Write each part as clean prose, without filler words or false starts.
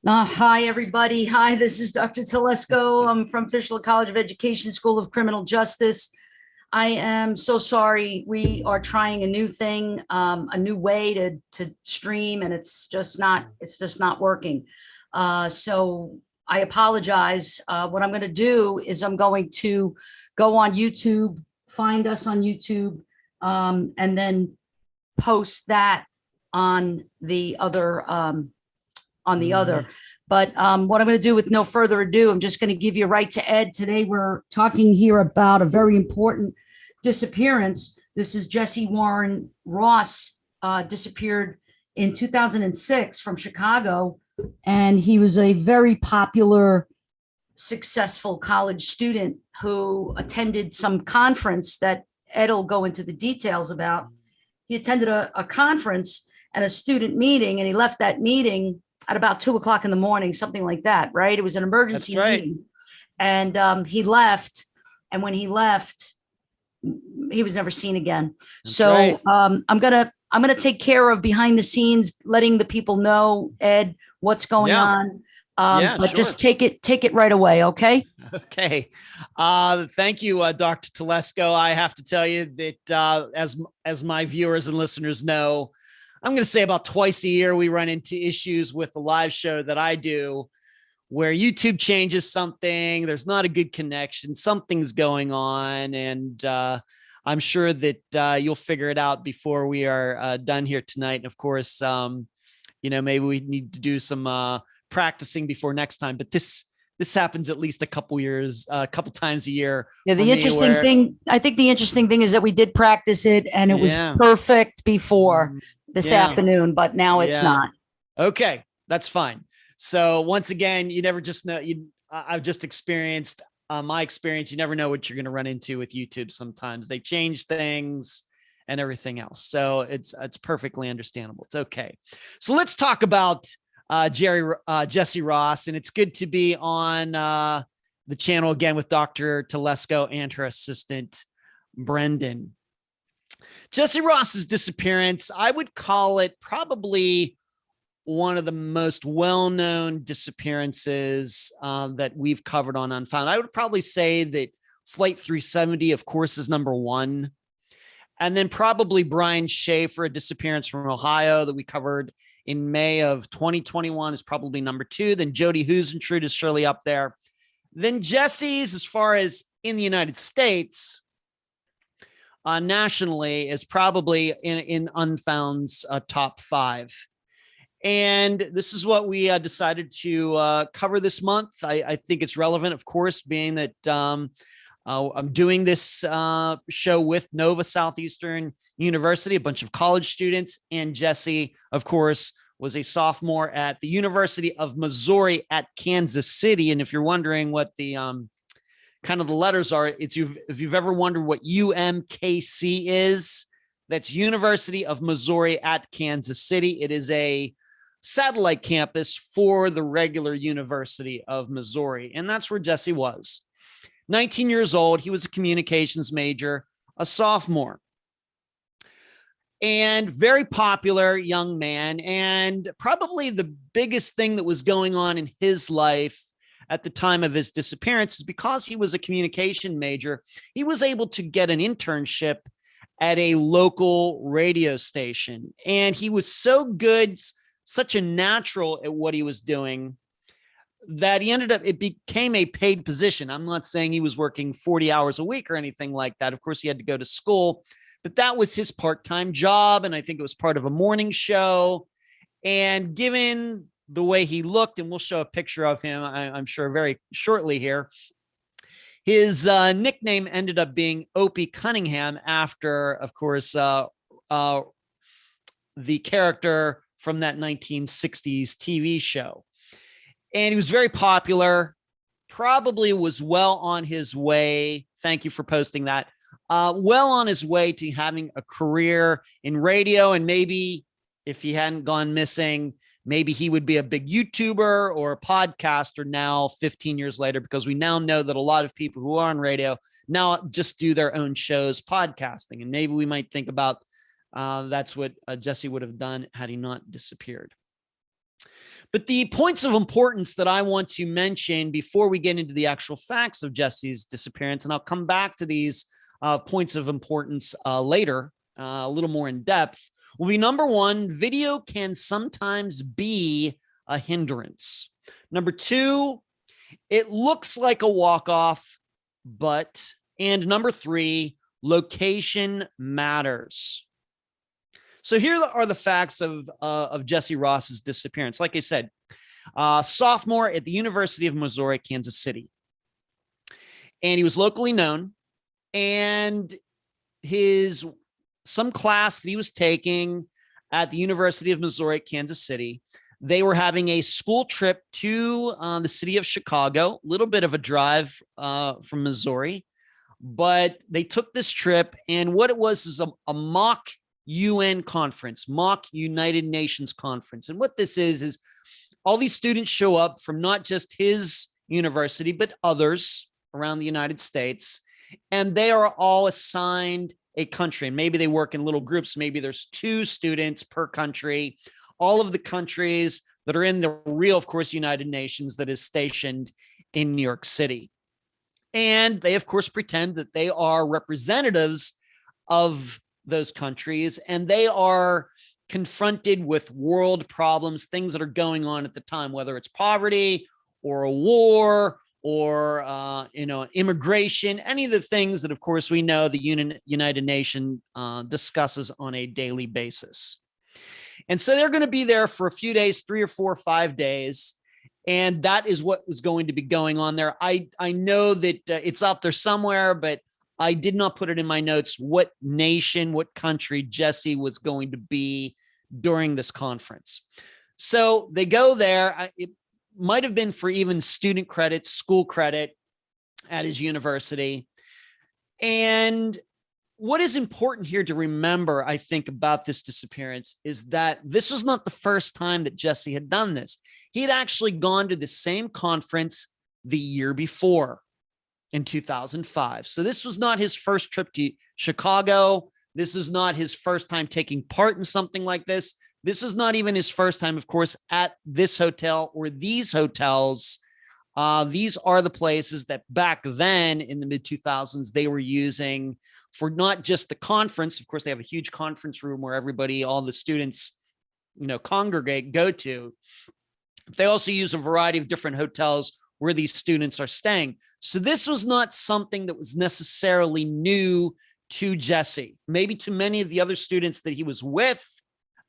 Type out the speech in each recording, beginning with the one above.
Hi, everybody. Hi, this is Dr. Telesco. I'm from Fishler College of Education, School of Criminal Justice. I am so sorry. We are trying a new thing, a new way to stream, and it's just not working. So I apologize. What I'm going to do is I'm going to go on YouTube, find us on YouTube, and then post that on the other on the other. But what I'm going to do with no further ado, I'm just going to give you right to Ed. Today, we're talking here about a very important disappearance. This is Jesse Warren Ross, disappeared in 2006 from Chicago. And he was a very popular, successful college student who attended some conference that Ed will go into the details about. He attended a conference and a student meeting, and he left that meeting at about 2 o'clock in the morning, something like that, right? It was an emergency meeting. And he left. And when he left, he was never seen again. So I'm gonna take care of behind the scenes, letting the people know, Ed, what's going on. But just take it right away, okay? Okay. Thank you, Dr. Telesco. I have to tell you that as my viewers and listeners know, I'm going to say about twice a year, we run into issues with the live show that I do where YouTube changes something. There's not a good connection. Something's going on. And I'm sure that you'll figure it out before we are done here tonight. And of course, maybe we need to do some practicing before next time. But this happens at least a couple times a year. Yeah, I think the interesting thing is that we did practice it and it was perfect before this afternoon, but now it's not. Okay, that's fine. So once again, you never just know. I've just experienced my experience. You never know what you're going to run into with YouTube. Sometimes they change things and everything else. So it's perfectly understandable. It's okay. So let's talk about Jesse Ross, and it's good to be on the channel again with Dr. Telesco and her assistant Brendan. Jesse Ross's disappearance, I would call it probably one of the most well-known disappearances that we've covered on Unfound. I would probably say that Flight 370, of course, is number one. And then probably Brian Schaefer, a disappearance from Ohio that we covered in May of 2021, is probably number two. Then Jody Huisentrude is surely up there. Then Jesse's, as far as in the United States, nationally, is probably in Unfound's top five. And this is what we decided to cover this month. I think it's relevant, of course, being that I'm doing this show with Nova Southeastern University, a bunch of college students, and Jesse, of course, was a sophomore at the University of Missouri at Kansas City. And if you're wondering what the kind of the letters are, if you've ever wondered what UMKC is, that's University of Missouri at Kansas City. It is a satellite campus for the regular University of Missouri. And that's where Jesse was. 19 years old. He was a communications major, a sophomore, and very popular young man. And probably the biggest thing that was going on in his life at the time of his disappearance is because he was a communication major, he was able to get an internship at a local radio station. And he was so good, such a natural at what he was doing, that it became a paid position. I'm not saying he was working 40 hours a week or anything like that. Of course, he had to go to school, but that was his part-time job. And I think it was part of a morning show. And given the way he looked, and we'll show a picture of him, I'm sure very shortly here, his nickname ended up being Opie Cunningham after, of course, the character from that 1960s TV show. And he was very popular, probably was well on his way. Thank you for posting that. Well on his way to having a career in radio. And maybe if he hadn't gone missing, maybe he would be a big YouTuber or a podcaster now 15 years later, because we now know that a lot of people who are on radio now just do their own shows podcasting. And maybe we might think about that's what Jesse would have done had he not disappeared. But the points of importance that I want to mention before we get into the actual facts of Jesse's disappearance, and I'll come back to these points of importance later, a little more in depth, will be number one, video can sometimes be a hindrance. Number two, it looks like a walk-off, and number three, location matters. So here are the facts of Jesse Ross's disappearance. Like I said, sophomore at the University of Missouri, Kansas City. And he was locally known. And some class that he was taking at the University of Missouri, Kansas City, they were having a school trip to the city of Chicago, a little bit of a drive from Missouri. But they took this trip, and what it was a mock UN conference, mock United Nations conference. And what this is all these students show up from not just his university, but others around the United States. And they are all assigned a country. And maybe they work in little groups. Maybe there's 2 students per country. All of the countries that are in the real, of course, United Nations that is stationed in New York City. And they, of course, pretend that they are representatives of those countries, and they are confronted with world problems, things that are going on at the time, whether it's poverty or a war or immigration, any of the things that, of course, we know the United Nations discusses on a daily basis. And so they're going to be there for a few days, 3 or 4 or 5 days. And that is what was going to be going on there. I know that it's out there somewhere, but I did not put it in my notes what nation, what country Jesse was going to be during this conference. So they go there. It might have been for even student credit, school credit at his university. And what is important here to remember, I think, about this disappearance is that this was not the first time that Jesse had done this. He had actually gone to the same conference the year before in 2005. So this was not his first trip to Chicago. This is not his first time taking part in something like this. This is not even his first time, of course, at this hotel or these hotels. These are the places that back then in the mid-2000s, they were using for not just the conference. Of course, they have a huge conference room where all the students, congregate, go to. They also use a variety of different hotels where these students are staying. So this was not something that was necessarily new to Jesse, maybe to many of the other students that he was with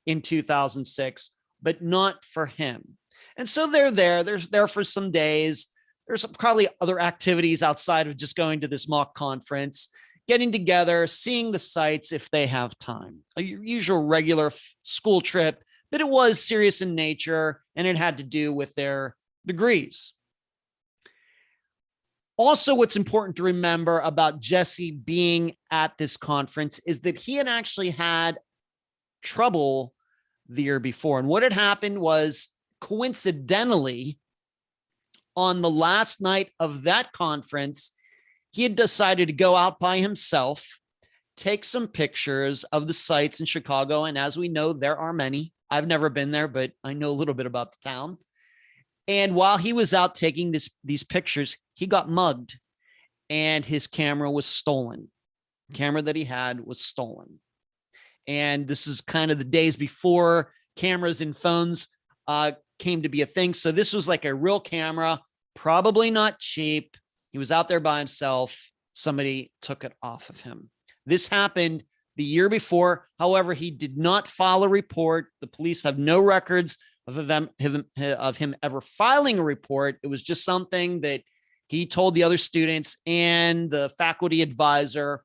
in 2006, but not for him. And so they're there for some days. There's probably other activities outside of just going to this mock conference, getting together, seeing the sights if they have time, a usual regular school trip, but it was serious in nature and it had to do with their degrees. Also, what's important to remember about Jesse being at this conference is that he had actually had trouble the year before. And what had happened was, coincidentally, on the last night of that conference, he had decided to go out by himself, take some pictures of the sights in Chicago. And as we know, there are many. I've never been there, but I know a little bit about the town. And while he was out taking these pictures, he got mugged and his camera was stolen. The camera that he had was stolen. And this is kind of the days before cameras and phones came to be a thing. So this was like a real camera, probably not cheap. He was out there by himself. Somebody took it off of him. This happened the year before. However, he did not file a report. The police have no records of him ever filing a report. It was just something that he told the other students and the faculty advisor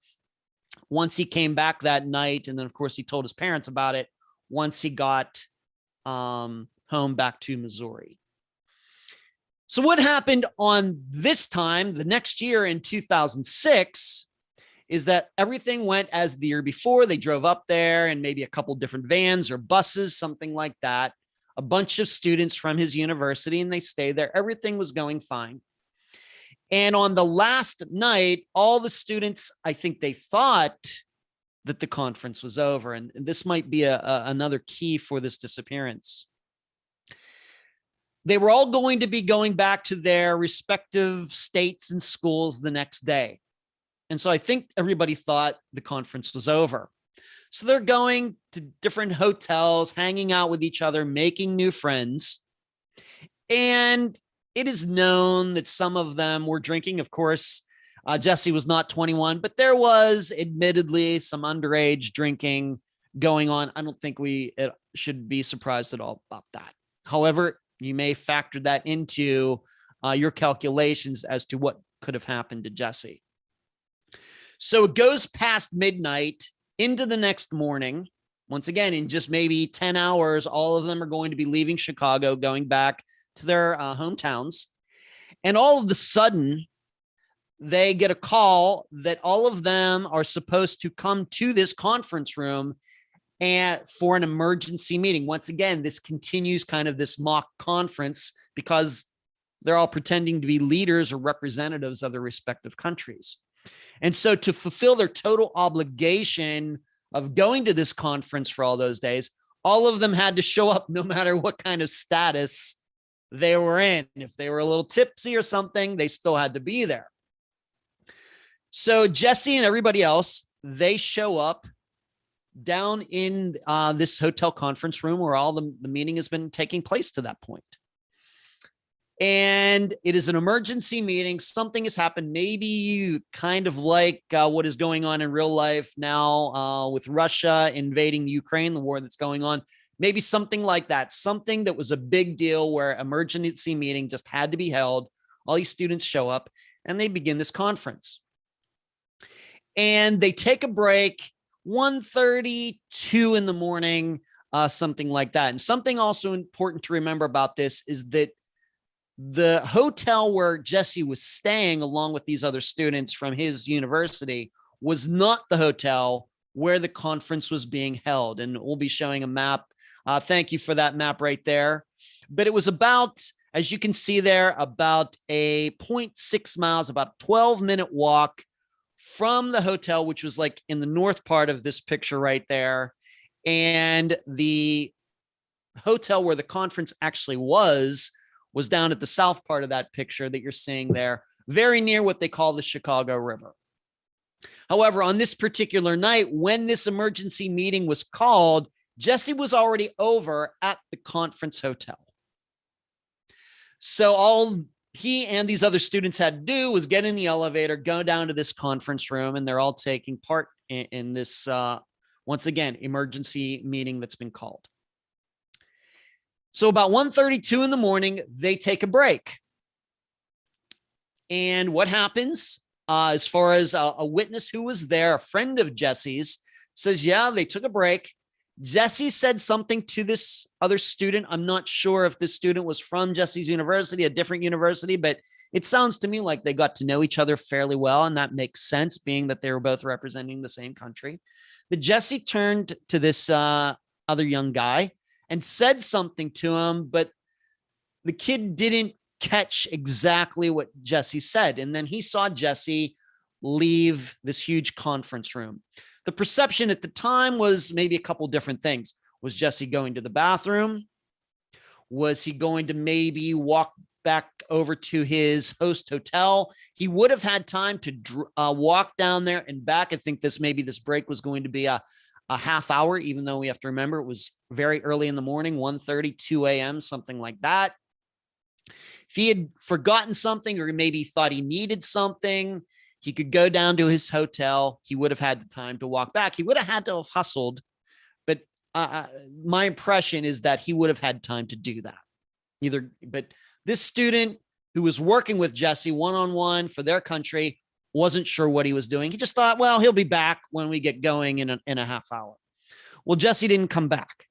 once he came back that night. And then, of course, he told his parents about it once he got home back to Missouri. So what happened on this time, the next year in 2006, is that everything went as the year before. They drove up there and maybe a couple different vans or buses, something like that. A bunch of students from his university, and they stayed there. Everything was going fine. And on the last night, all the students, I think they thought that the conference was over. And this might be another key for this disappearance. they were all going to be going back to their respective states and schools the next day. And so I think everybody thought the conference was over. So they're going to different hotels, hanging out with each other, making new friends. And it is known that some of them were drinking. Of course, Jesse was not 21, but there was admittedly some underage drinking going on. I don't think we should be surprised at all about that. However, you may factor that into your calculations as to what could have happened to Jesse. So it goes past midnight into the next morning. Once again, in just maybe 10 hours, all of them are going to be leaving Chicago, going back to their hometowns. And all of a sudden, they get a call that all of them are supposed to come to this conference room and for an emergency meeting. Once again, this continues kind of this mock conference because they're all pretending to be leaders or representatives of their respective countries. And so to fulfill their total obligation of going to this conference for all those days, all of them had to show up no matter what kind of status they were in. If they were a little tipsy or something, they still had to be there. So Jesse and everybody else, they show up down in this hotel conference room where all the meeting has been taking place to that point. And it is an emergency meeting. Something has happened, maybe kind of like what is going on in real life now with Russia invading the Ukraine, the war that's going on. Maybe something like that, something that was a big deal where emergency meeting just had to be held. All these students show up and they begin this conference. And they take a break, 1:32 in the morning, something like that. And something also important to remember about this is that the hotel where Jesse was staying along with these other students from his university was not the hotel where the conference was being held. And we'll be showing a map. Thank you for that map right there. But it was about, as you can see there, about a 0.6 miles, about a 12-minute walk from the hotel, which was like in the north part of this picture right there. And the hotel where the conference actually was down at the south part of that picture that you're seeing there, very near what they call the Chicago River. However, on this particular night, when this emergency meeting was called, Jesse was already over at the conference hotel. So all he and these other students had to do was get in the elevator, go down to this conference room, and they're all taking part in this, once again, emergency meeting that's been called. So about 1:32 in the morning, they take a break. And what happens, as far as a witness who was there, a friend of Jesse's, says, yeah, they took a break. Jesse said something to this other student. I'm not sure if this student was from Jesse's university, a different university, but it sounds to me like they got to know each other fairly well. And that makes sense, being that they were both representing the same country. That Jesse turned to this other young guy and said something to him, but the kid didn't catch exactly what Jesse said. And then he saw Jesse leave this huge conference room. The perception at the time was maybe a couple different things. Was Jesse going to the bathroom? Was he going to maybe walk back over to his host hotel? He would have had time to walk down there and back. I think this break was going to be a half hour, even though we have to remember it was very early in the morning, 1:32 a.m., something like that. If he had forgotten something or maybe thought he needed something, he could go down to his hotel. He would have had the time to walk back. He would have had to have hustled, but my impression is that he would have had time to do that. But this student who was working with Jesse one-on-one for their country wasn't sure what he was doing. He just thought, well, he'll be back when we get going in a half hour. Well, Jesse didn't come back.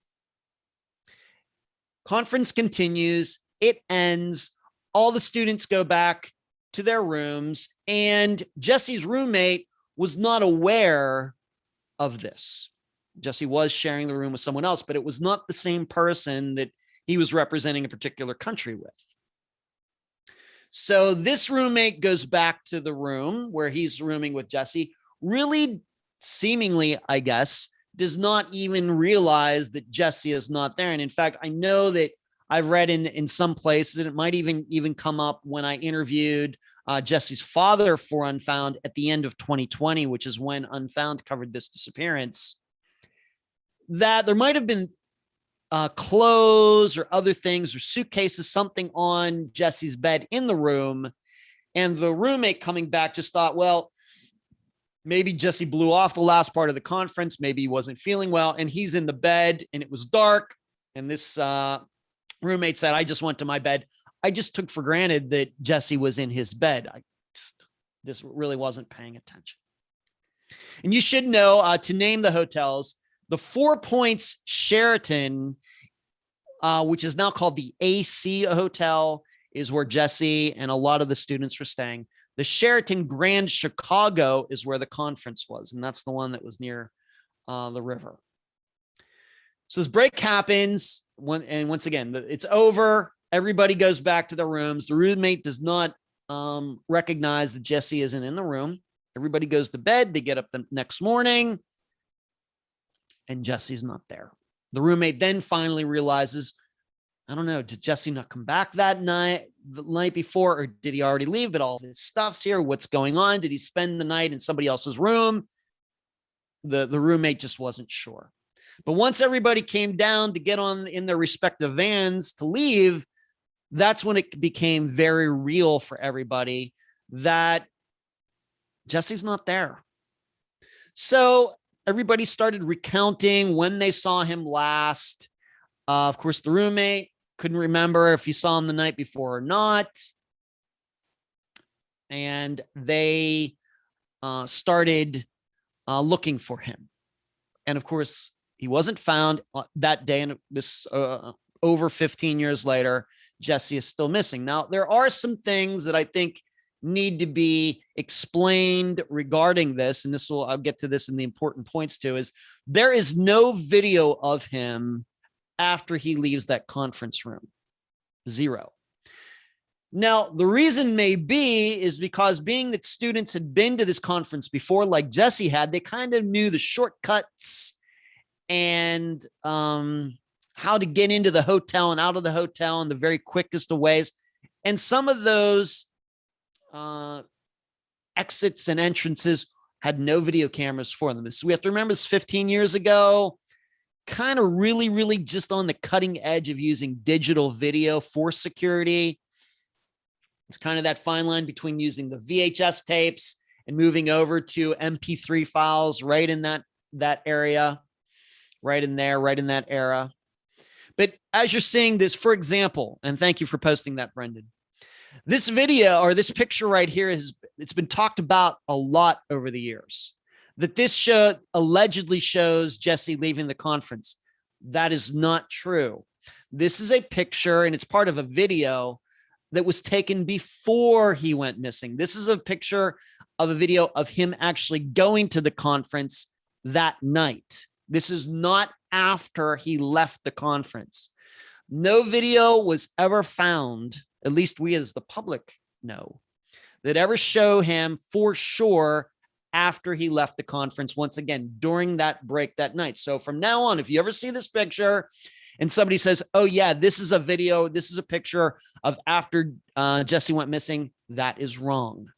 Conference continues. It ends. All the students go back to their rooms, and Jesse's roommate was not aware of this. Jesse was sharing the room with someone else, but it was not the same person that he was representing a particular country with. So this roommate goes back to the room where he's rooming with Jesse, really seemingly, I guess, does not even realize that Jesse is not there. And in fact, I know that I've read in some places, and it might even come up when I interviewed Jesse's father for Unfound at the end of 2020, which is when Unfound covered this disappearance, that there might have been clothes or other things or suitcases, something on Jesse's bed in the room. And the roommate coming back just thought, well, maybe Jesse blew off the last part of the conference. Maybe he wasn't feeling well, and he's in the bed and it was dark. And this roommate said, I just went to my bed. I just took for granted that Jesse was in his bed. This really wasn't paying attention. And you should know, to name the hotels, the 4 Points Sheraton, which is now called the AC Hotel, is where Jesse and a lot of the students were staying. The Sheraton Grand Chicago is where the conference was, and that's the one that was near the river. So this break happens, and once again, it's over. Everybody goes back to their rooms. The roommate does not recognize that Jesse isn't in the room. Everybody goes to bed. They get up the next morning, and Jesse's not there. The roommate then finally realizes, I don't know, did Jesse not come back that night, the night before, or did he already leave? But all of his stuff's here. What's going on? Did he spend the night in somebody else's room? The roommate just wasn't sure. But once everybody came down to get on in their respective vans to leave, that's when it became very real for everybody that Jesse's not there. So everybody started recounting when they saw him last. Of course, the roommate couldn't remember if he saw him the night before or not. And they started looking for him. And of course, he wasn't found that day. And this over 15 years later, Jesse is still missing. Now, there are some things that I think need to be explained regarding this. And I'll get to this in the important points too, is there is no video of him after he leaves that conference room. Zero. Now, the reason may be is because being that students had been to this conference before, like Jesse had, they kind of knew the shortcuts and how to get into the hotel and out of the hotel in the very quickest of ways. And some of those exits and entrances had no video cameras for them. So we have to remember this 15 years ago, kind of really just on the cutting edge of using digital video for security. It's kind of that fine line between using the VHS tapes and moving over to MP3 files right in that area, right in there, right in that era. But as you're seeing this, for example, and thank you for posting that, Brendan, this video or this picture right here it's been talked about a lot over the years, that this show allegedly shows Jesse leaving the conference. That is not true. This is a picture, and it's part of a video that was taken before he went missing. This is a picture of a video of him actually going to the conference that night. This is not after he left the conference. No video was ever found, at least we as the public know, that ever show him for sure after he left the conference, once again, during that break that night. So from now on, if you ever see this picture and somebody says, oh yeah, this is a video, this is a picture of after Jesse went missing, that is wrong.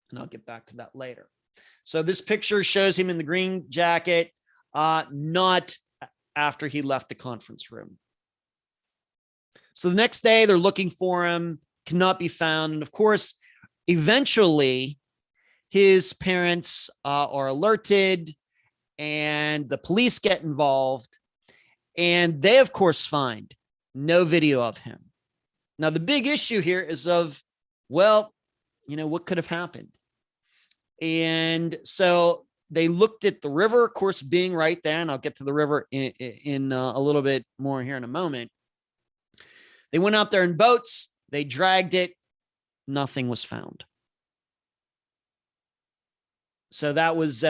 And I'll get back to that later. So this picture shows him in the green jacket, not after he left the conference room. So the next day they're looking for him, cannot be found. And of course, eventually his parents are alerted and the police get involved, and they of course find no video of him. Now, the big issue here is well, what could have happened? And so they looked at the river, of course, being right there. And I'll get to the river in a little bit more here in a moment. They went out there in boats. They dragged it. Nothing was found. So that was,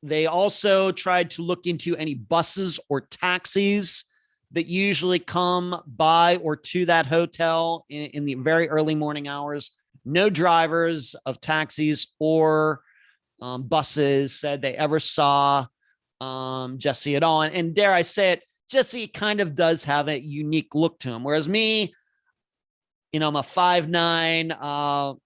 they also tried to look into any buses or taxis that usually come by or to that hotel in the very early morning hours. No drivers of taxis or buses said they ever saw Jesse at all. And dare I say it, Jesse kind of does have a unique look to him. Whereas me, I'm a 5'9",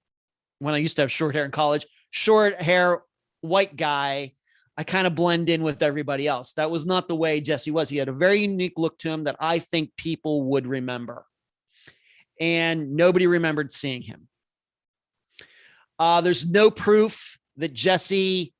when I used to have short hair in college, short hair, white guy. I kind of blend in with everybody else. That was not the way Jesse was. He had a very unique look to him that I think people would remember. And nobody remembered seeing him. There's no proof that Jesse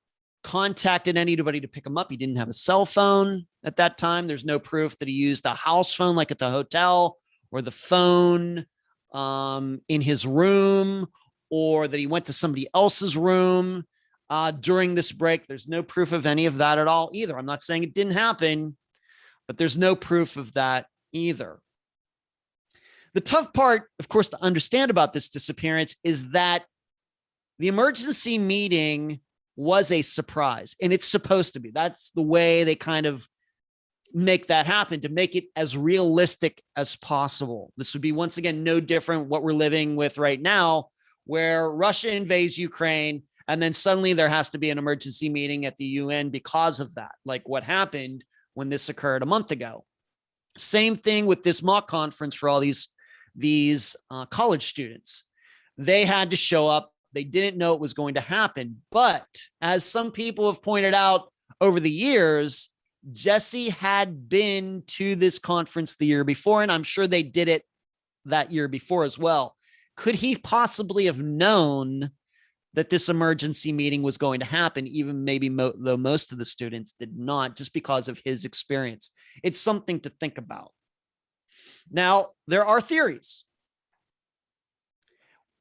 contacted anybody to pick him up. He didn't have a cell phone at that time. There's no proof that he used a house phone like at the hotel, or the phone in his room, or that he went to somebody else's room during this break. There's no proof of any of that at all either. I'm not saying it didn't happen, but there's no proof of that either. The tough part, of course, to understand about this disappearance is that the emergency meeting was a surprise, and it's supposed to be. That's the way they kind of make that happen, to make it as realistic as possible. This would be, once again, no different what we're living with right now, where Russia invades Ukraine, and then suddenly there has to be an emergency meeting at the UN because of that, like what happened when this occurred a month ago. Same thing with this mock conference for all these college students. They had to show up. They didn't know it was going to happen. But as some people have pointed out over the years, Jesse had been to this conference the year before, and I'm sure they did it that year before as well. Could he possibly have known that this emergency meeting was going to happen, even maybe though most of the students did not, just because of his experience? It's something to think about. Now, there are theories.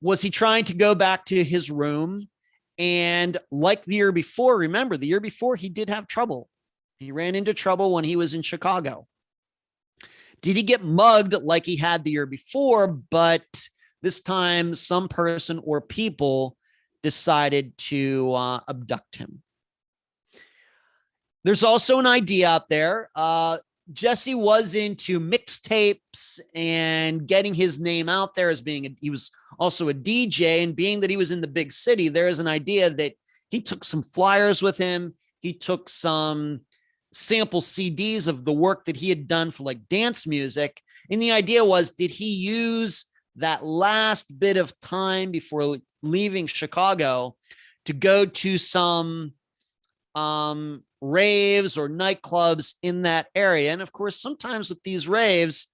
Was he trying to go back to his room? And like the year before, remember, the year before, he did have trouble. He ran into trouble when he was in Chicago. Did he get mugged like he had the year before? But this time, some person or people decided to abduct him. There's also an idea out there. Jesse was into mixtapes and getting his name out there as being, he was also a DJ, and being that he was in the big city, there is an idea that he took some flyers with him. He took some sample CDs of the work that he had done for like dance music. And the idea was, did he use that last bit of time before leaving Chicago to go to some raves or nightclubs in that area? And of course, sometimes with these raves,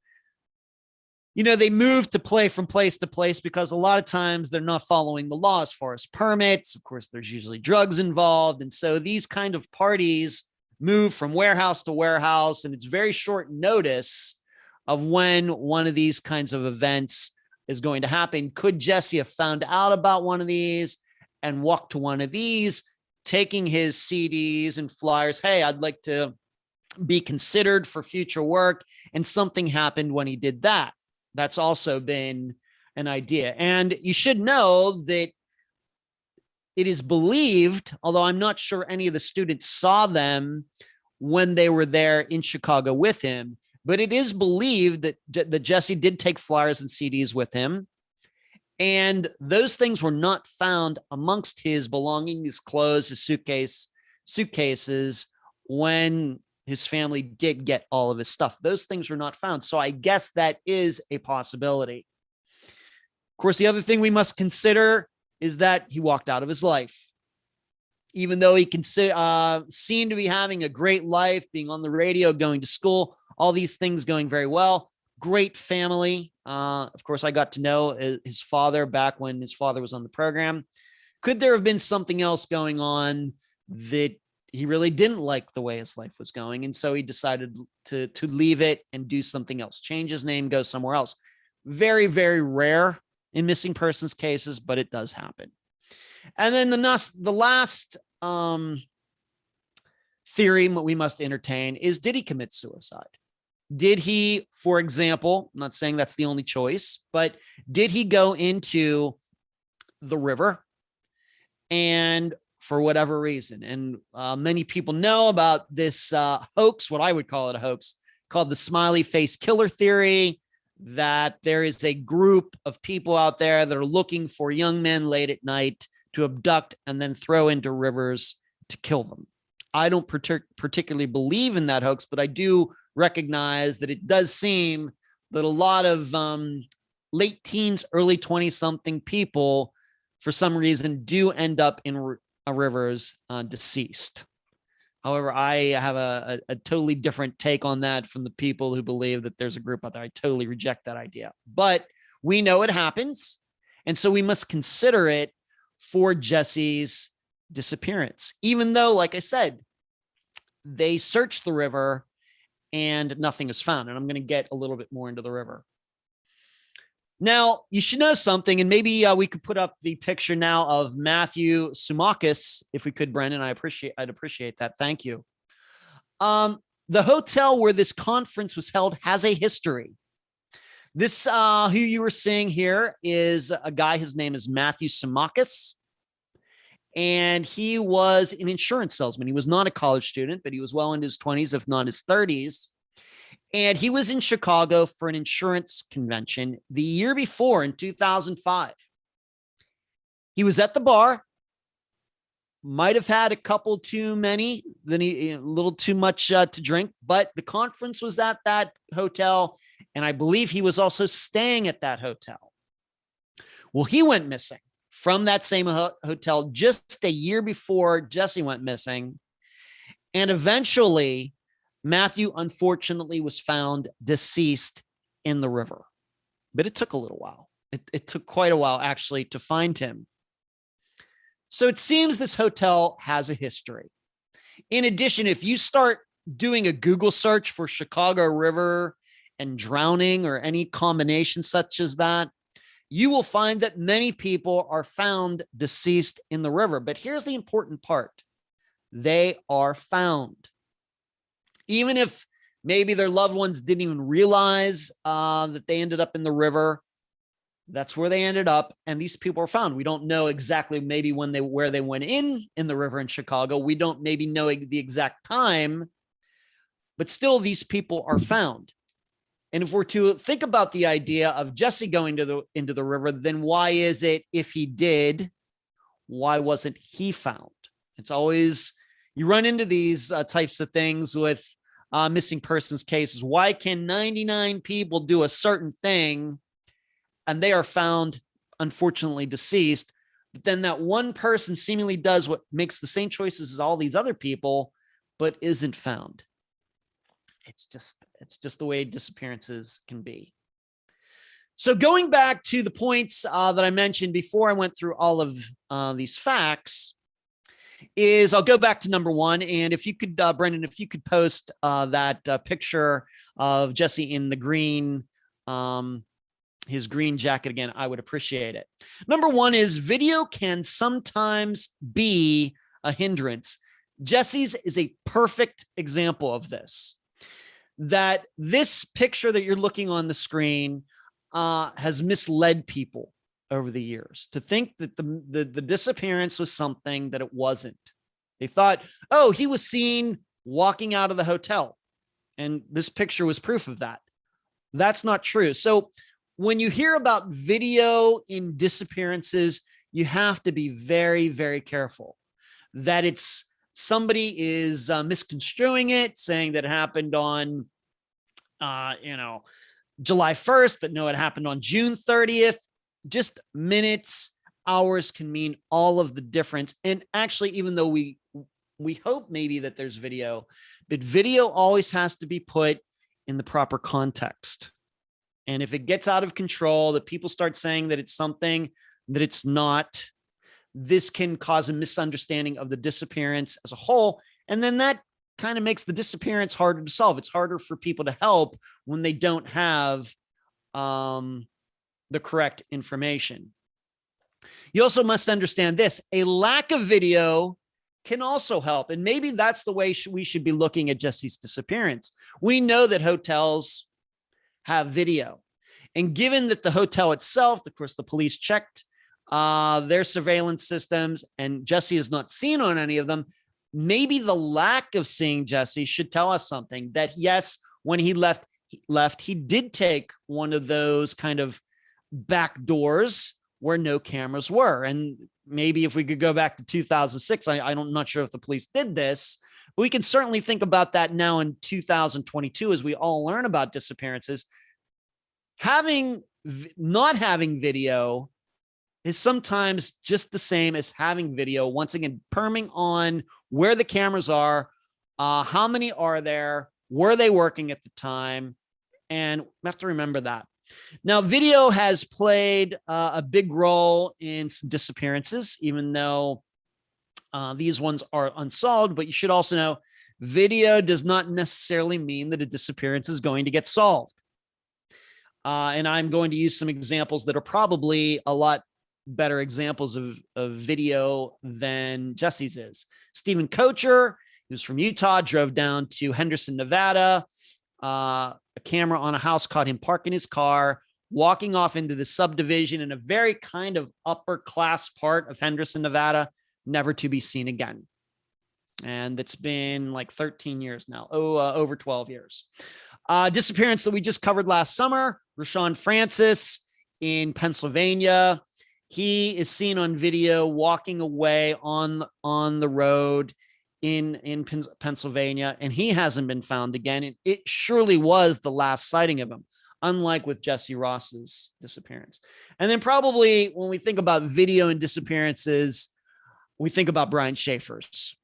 they move to play from place to place because a lot of times they're not following the law as far as permits. Of course, there's usually drugs involved. And so these kind of parties move from warehouse to warehouse, and it's very short notice of when one of these kinds of events is going to happen. Could Jesse have found out about one of these and walked to one of these, taking his CDs and flyers? Hey, I'd like to be considered for future work. And something happened when he did that. That's also been an idea. And you should know that it is believed, although I'm not sure any of the students saw them when they were there in Chicago with him, but it is believed that Jesse did take flyers and CDs with him. And those things were not found amongst his belongings, his clothes, his suitcases, when his family did get all of his stuff. Those things were not found. So I guess that is a possibility. Of course, the other thing we must consider is that he walked out of his life. Even though he seemed to be having a great life, being on the radio, going to school, all these things going very well. Great family. Of course, I got to know his father back when his father was on the program. Could there have been something else going on that he really didn't like the way his life was going? And so he decided to leave it and do something else, change his name, go somewhere else. Very, very rare in missing persons cases, but it does happen. And then the last theory we must entertain is, did he commit suicide? Did he, for example, I'm not saying that's the only choice, but did he go into the river and for whatever reason? And many people know about this hoax, what I would call it a hoax, called the smiley face killer theory, that there is a group of people out there that are looking for young men late at night to abduct and then throw into rivers to kill them. I don't particularly believe in that hoax, but I do recognize that it does seem that a lot of late teens, early 20-something people, for some reason, do end up in rivers deceased. However, I have a totally different take on that from the people who believe that there's a group out there. I totally reject that idea. But we know it happens. And so we must consider it for Jesse's disappearance, even though, like I said, they searched the river and nothing is found. And I'm going to get a little bit more into the river. Now, you should know something, and maybe we could put up the picture now of Matthew Sumakis, if we could, Brendan. I'd appreciate that. Thank you. The hotel where this conference was held has a history. This, who you were seeing here, is a guy. His name is Matthew Sumakis, and he was an insurance salesman. He was not a college student, but he was well into his 20s, if not his 30s. And he was in Chicago for an insurance convention the year before, in 2005. He was at the bar, might have had a couple too many, a little too much to drink, but the conference was at that hotel, and I believe he was also staying at that hotel. Well, he went missing from that same hotel just a year before Jesse went missing, and eventually Matthew, unfortunately, was found deceased in the river, but it took a little while. It took quite a while, actually, to find him. So it seems this hotel has a history. In addition, if you start doing a Google search for Chicago River and drowning or any combination such as that, you will find that many people are found deceased in the river. But here's the important part. They are found. Even if maybe their loved ones didn't even realize that they ended up in the river, that's where they ended up. And these people are found. We don't know exactly maybe where they went in the river in Chicago. We don't maybe know the exact time, but still these people are found. And if we're to think about the idea of Jesse going into the river, then why is it, if he did, why wasn't he found? It's always, you run into these types of things with missing persons cases. Why can 99 people do a certain thing and they are found, unfortunately, deceased, but then that one person seemingly does what makes the same choices as all these other people, but isn't found? It's just the way disappearances can be. So going back to the points that I mentioned before I went through all of these facts, is I'll go back to number one. And if you could, Brendan, if you could post that picture of Jesse in the green, his green jacket again, I would appreciate it. Number one is video can sometimes be a hindrance. Jesse's is a perfect example of this. That this picture that you're looking on the screen has misled people over the years to think that the disappearance was something that it wasn't. They thought, oh, he was seen walking out of the hotel, and this picture was proof of that. That's not true. So when you hear about video in disappearances, you have to be very, very careful that it's somebody is misconstruing it, saying that it happened on, July 1st, but no, it happened on June 30th. Just minutes, hours can mean all of the difference. And actually, even though we hope maybe that there's video, but video always has to be put in the proper context. And if it gets out of control, that people start saying that it's something that it's not, this can cause a misunderstanding of the disappearance as a whole. And then that kind of makes the disappearance harder to solve. It's harder for people to help when they don't have the correct information. You also must understand this: a lack of video can also help. And maybe that's the way we should be looking at Jesse's disappearance. We know that hotels have video. And given that the hotel itself, of course, the police checked their surveillance systems and Jesse is not seen on any of them, maybe the lack of seeing Jesse should tell us something, that yes, when he left, he did take one of those kind of back doors where no cameras were. And maybe if we could go back to 2006, I'm not sure if the police did this, But we can certainly think about that now in 2022 as we all learn about disappearances. Not having video is sometimes just the same as having video. Once again, perming on where the cameras are, how many are there, were they working at the time, and we have to remember that. Now, video has played a big role in some disappearances, even though these ones are unsolved. But you should also know video does not necessarily mean that a disappearance is going to get solved. And I'm going to use some examples that are probably a lot better examples of video than Jesse's is. Stephen Kocher, who's from Utah, drove down to Henderson, Nevada. A camera on a house caught him parking his car, walking off into the subdivision in a very kind of upper class part of Henderson, Nevada, never to be seen again. And it's been like 13 years now, over 12 years. Disappearance that we just covered last summer, Rashawn Francis in Pennsylvania. He is seen on video walking away on the road in Pennsylvania, and he hasn't been found again. It surely was the last sighting of him, unlike with Jesse Ross's disappearance. And then probably when we think about video and disappearances, we think about Brian Schaefer's.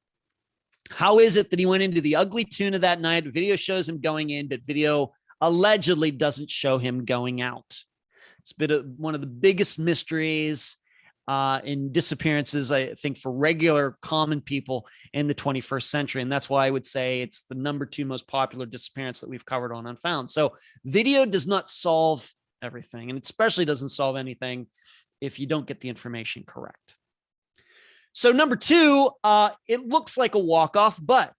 How is it that he went into the ugly tuna that night? Video shows him going in, but video allegedly doesn't show him going out. It's been one of the biggest mysteries in disappearances, I think, for regular common people in the 21st century. And that's why I would say it's the number 2 most popular disappearance that we've covered on Unfound. So video does not solve everything, and it especially doesn't solve anything if you don't get the information correct. So number 2, it looks like a walk-off, but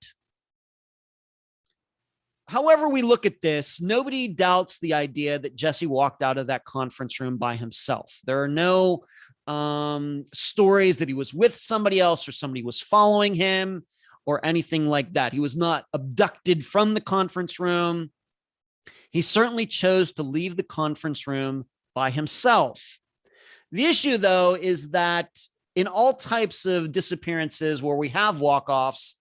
however we look at this, nobody doubts the idea that Jesse walked out of that conference room by himself. There are no stories that he was with somebody else or somebody was following him or anything like that. He was not abducted from the conference room. He certainly chose to leave the conference room by himself. The issue, though, is that in all types of disappearances where we have walk-offs,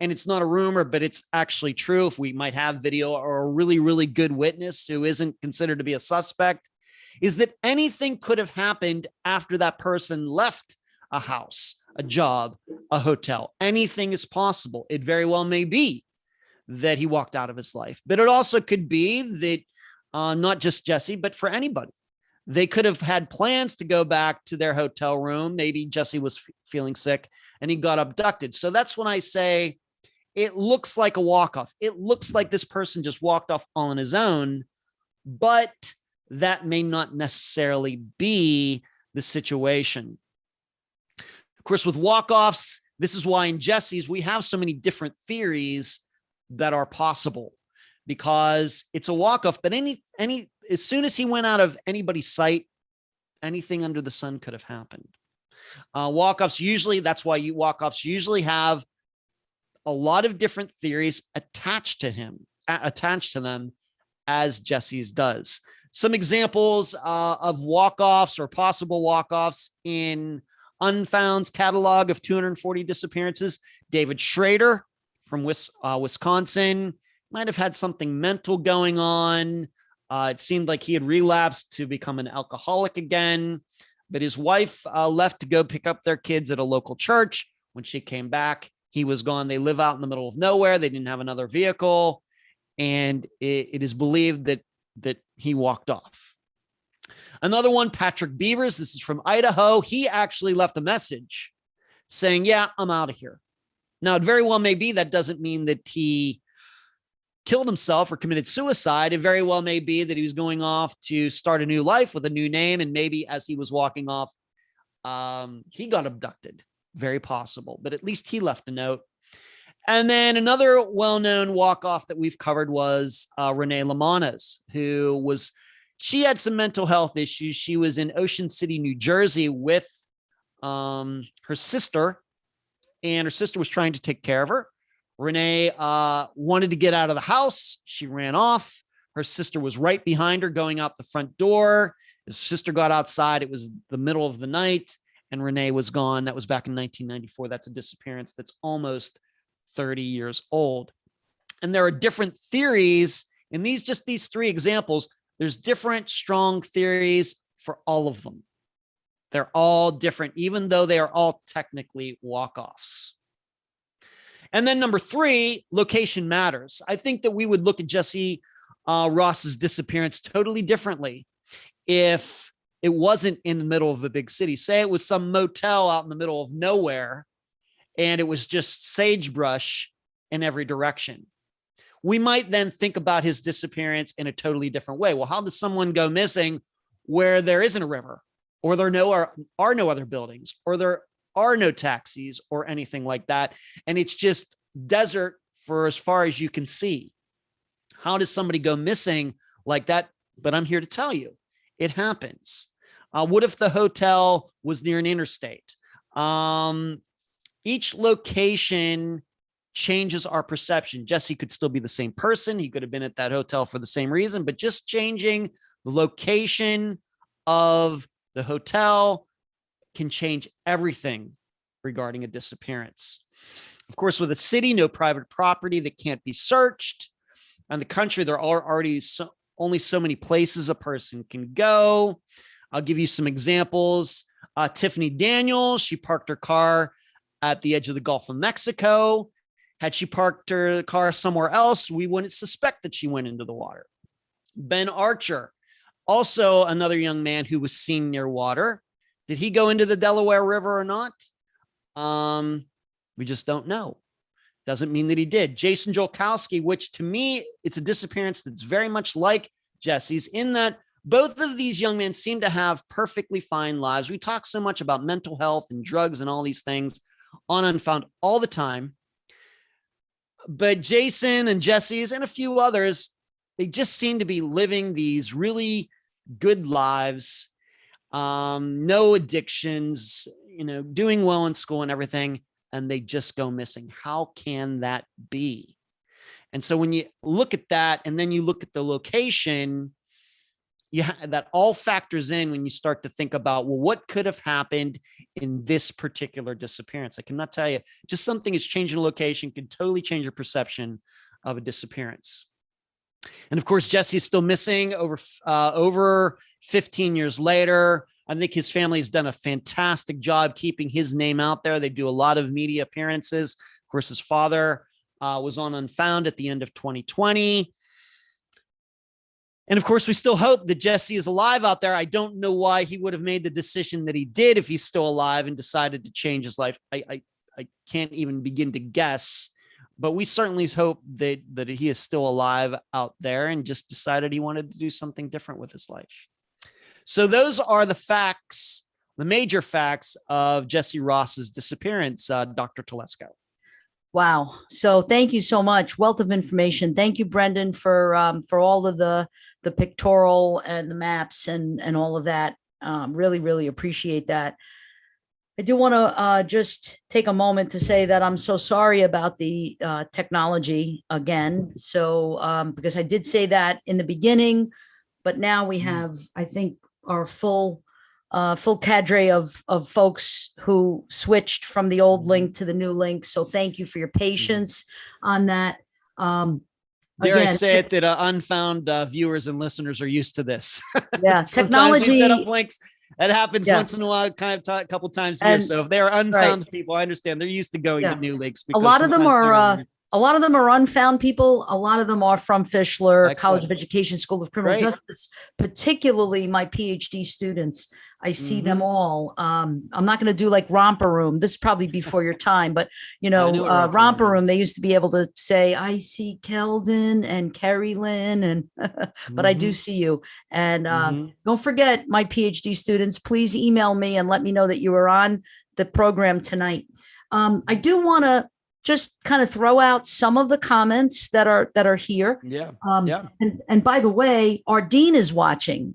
and it's not a rumor, but it's actually true, if we might have video or a really, really good witness who isn't considered to be a suspect, is that anything could have happened after that person left a house, a job, a hotel. Anything is possible. It very well may be that he walked out of his life, but it also could be that not just Jesse, but for anybody. They could have had plans to go back to their hotel room. Maybe Jesse was feeling sick and he got abducted. So that's when I say it looks like a walk-off. It looks like this person just walked off on his own, but that may not necessarily be the situation. Of course, with walk-offs, this is why in Jesse's we have so many different theories that are possible, because it's a walk-off, but as soon as he went out of anybody's sight, anything under the sun could have happened. Walk-offs usually, that's why walk-offs usually have a lot of different theories attached to them, as Jesse's does. Some examples of walk-offs or possible walk-offs in Unfound's catalog of 240 disappearances. David Schrader from Wisconsin might have had something mental going on. It seemed like he had relapsed to become an alcoholic again, but his wife left to go pick up their kids at a local church. When she came back, he was gone. They live out in the middle of nowhere. They didn't have another vehicle, and it is believed that he walked off. Another one, Patrick Beavers. This is from Idaho. He actually left a message saying, "Yeah, I'm out of here." Now, it very well may be that doesn't mean that he killed himself or committed suicide. It very well may be that he was going off to start a new life with a new name. And maybe as he was walking off, he got abducted. Very possible, but at least he left a note. And then another well-known walk-off that we've covered was Renee Lamanna's, she had some mental health issues. She was in Ocean City, New Jersey with her sister, and her sister was trying to take care of her. Renee wanted to get out of the house. She ran off. Her sister was right behind her going out the front door. His sister got outside. It was the middle of the night and Renee was gone. That was back in 1994. That's a disappearance that's almost 30 years old. And there are different theories in these 3 examples. There's different strong theories for all of them. They're all different, even though they are all technically walk-offs. And then number 3, location matters. I think that we would look at Jesse Ross's disappearance totally differently if it wasn't in the middle of a big city. Say it was some motel out in the middle of nowhere and it was just sagebrush in every direction. We might then think about his disappearance in a totally different way. Well, how does someone go missing where there isn't a river, or there are no other buildings, or there are no taxis or anything like that, and it's just desert for as far as you can see? How does somebody go missing like that? But I'm here to tell you, it happens. What if the hotel was near an interstate? Each location changes our perception. Jesse could still be the same person. He could have been at that hotel for the same reason, but just changing the location of the hotel can change everything regarding a disappearance. Of course, with a city, no private property that can't be searched. In the country, there are already only so many places a person can go. I'll give you some examples. Tiffany Daniels, she parked her car at the edge of the Gulf of Mexico. Had she parked her car somewhere else, we wouldn't suspect that she went into the water. Ben Archer, also another young man who was seen near water. Did he go into the Delaware River or not? We just don't know. Doesn't mean that he did. Jason Jolkowski, which to me, it's a disappearance that's very much like Jesse's, in that both of these young men seem to have perfectly fine lives. We talk so much about mental health and drugs and all these things on Unfound all the time. But Jason and Jesse's and a few others, they just seem to be living these really good lives, no addictions, doing well in school and everything, and they just go missing. How can that be? And so when you look at that and then you look at the location, that all factors in when you start to think about, well, what could have happened in this particular disappearance? I cannot tell you, just something that's changing location can totally change your perception of a disappearance. And of course, Jesse is still missing over 15 years later. I think his family has done a fantastic job keeping his name out there. They do a lot of media appearances. Of course, his father was on Unfound at the end of 2020. And of course, we still hope that Jesse is alive out there. I don't know why he would have made the decision that he did if he's still alive and decided to change his life. I can't even begin to guess, but we certainly hope that he is still alive out there and just decided he wanted to do something different with his life. So those are the facts, the major facts of Jesse Ross's disappearance, Dr. Telesco. Wow. So thank you so much. Wealth of information. Thank you, Brendan, for all of the pictorial and the maps and all of that. Really, really appreciate that. I do want to just take a moment to say that I'm so sorry about the technology again. So because I did say that in the beginning, but now we have, I think, our full cadre of folks who switched from the old link to the new link. So thank you for your patience on that. Dare I say it that Unfound viewers and listeners are used to this. Yeah, technology. We set up links. That happens once in a while, kind of a couple times a year. So if they are Unfound people, I understand they're used to going to new links. A lot of them are Unfound people. A lot of them are from Fishler College of Education, School of Criminal Justice, particularly my PhD students. I see them all. I'm not going to do like Romper Room. This is probably before your time, but Romper Room, they used to be able to say, I see Keldon and Carrie Lynn, and but I do see you. And don't forget, my PhD students, please email me and let me know that you were on the program tonight. I do want to just kind of throw out some of the comments that are here. And by the way, our dean is watching.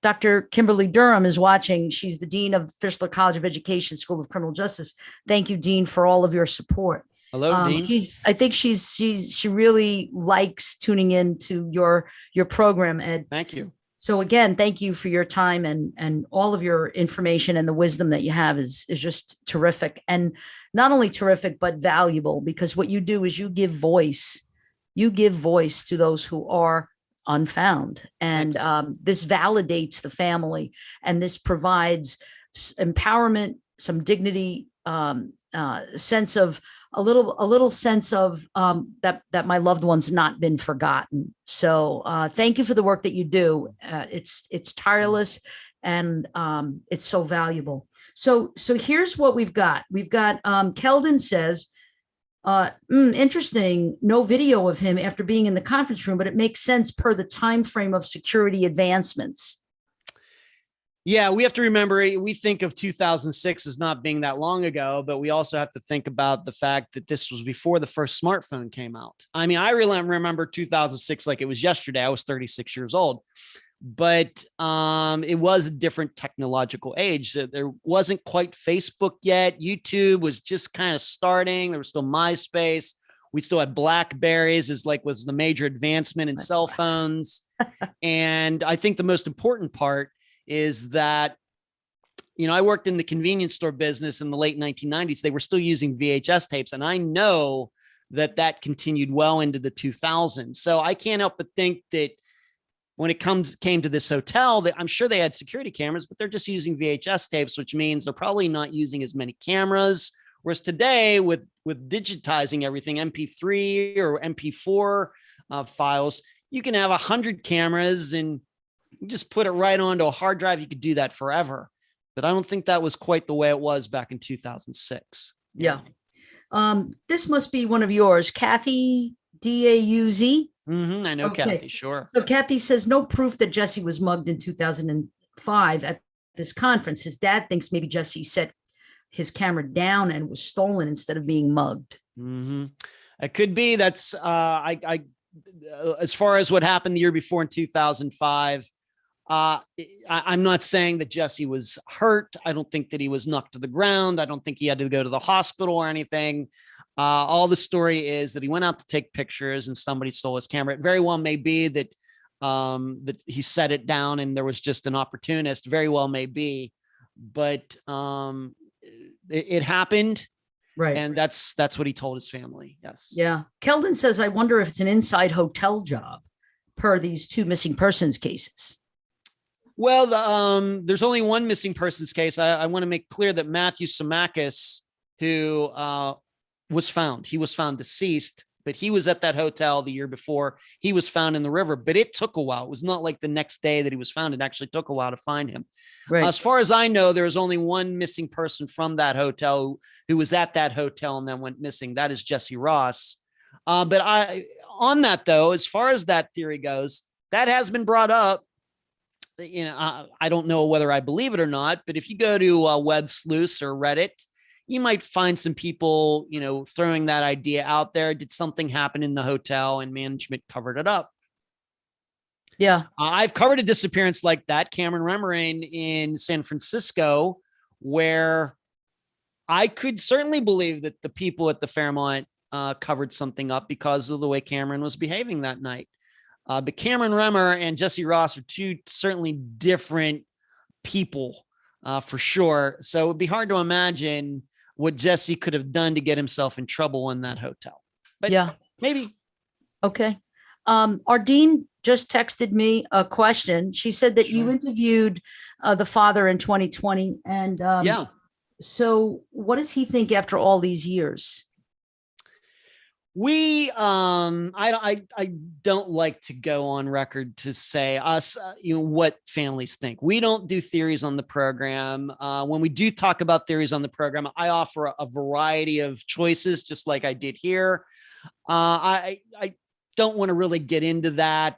Dr. Kimberly Durham is watching. She's the dean of Fishler College of Education, School of Criminal Justice. Thank you, Dean, for all of your support. Hello, Dean. I think she really likes tuning in to your program, Ed. Thank you. So again, thank you for your time and all of your information, and the wisdom that you have is just terrific. And not only terrific, but valuable, because what you do is you give voice to those who are unfound. And this validates the family, and this provides empowerment, some dignity, sense of a little sense of that my loved one's not been forgotten. So thank you for the work that you do. It's tireless, and it's so valuable. So here's what we've got. We've got Keldon says, interesting, no video of him after being in the conference room, but it makes sense per the time frame of security advancements. Yeah, we have to remember, we think of 2006 as not being that long ago, but we also have to think about the fact that this was before the first smartphone came out. I mean, I really remember 2006 like it was yesterday. I was 36 years old, but it was a different technological age. There wasn't quite Facebook yet. YouTube was just kind of starting. There was still MySpace. We still had Blackberries was the major advancement in cell phones. And I think the most important part is that, I worked in the convenience store business in the late 1990s. They were still using VHS tapes. And I know that continued well into the 2000s. So I can't help but think that when it came to this hotel, that I'm sure they had security cameras, but they're just using VHS tapes, which means they're probably not using as many cameras. Whereas today with digitizing everything, MP3 or MP4 files, you can have 100 cameras and you just put it right onto a hard drive. You could do that forever. But I don't think that was quite the way it was back in 2006. Yeah. This must be one of yours, Kathy Dauz. I know, okay. Kathy, sure. So Kathy says, no proof that Jesse was mugged in 2005 at this conference. His dad thinks maybe Jesse set his camera down and was stolen instead of being mugged. It could be. That's as far as what happened the year before in 2005. I'm not saying that Jesse was hurt. I don't think that he was knocked to the ground. I don't think he had to go to the hospital or anything. All the story is that he went out to take pictures and somebody stole his camera. It very well may be that that he set it down and there was just an opportunist. Very well may be, but it happened. Right. And that's what he told his family. Yes. Yeah. Keldon says, I wonder if it's an inside hotel job per these two missing persons cases. Well, there's only one missing persons case. I want to make clear that Matthew Samakis, who was found, he was found deceased, but he was at that hotel the year before. He was found in the river, but it took a while. It was not like the next day that he was found. It actually took a while to find him. Right. As far as I know, there is only one missing person from that hotel who was at that hotel and then went missing. That is Jesse Ross. But on that though, as far as that theory goes, that has been brought up. I don't know whether I believe it or not, but if you go to Web Sleuths or Reddit, you might find some people, throwing that idea out there. Did something happen in the hotel and management covered it up? Yeah. I've covered a disappearance like that, Cameron Remering in San Francisco, where I could certainly believe that the people at the Fairmont covered something up because of the way Cameron was behaving that night. But Cameron Remmer and Jesse Ross are two certainly different people for sure. So it would be hard to imagine what Jesse could have done to get himself in trouble in that hotel. But yeah, maybe. Okay. Ardeen just texted me a question. She said that you interviewed the father in 2020. And so what does he think after all these years? I don't like to go on record to say us, what families think. We don't do theories on the program. When we do talk about theories on the program, I offer a variety of choices, just like I did here. I don't want to really get into that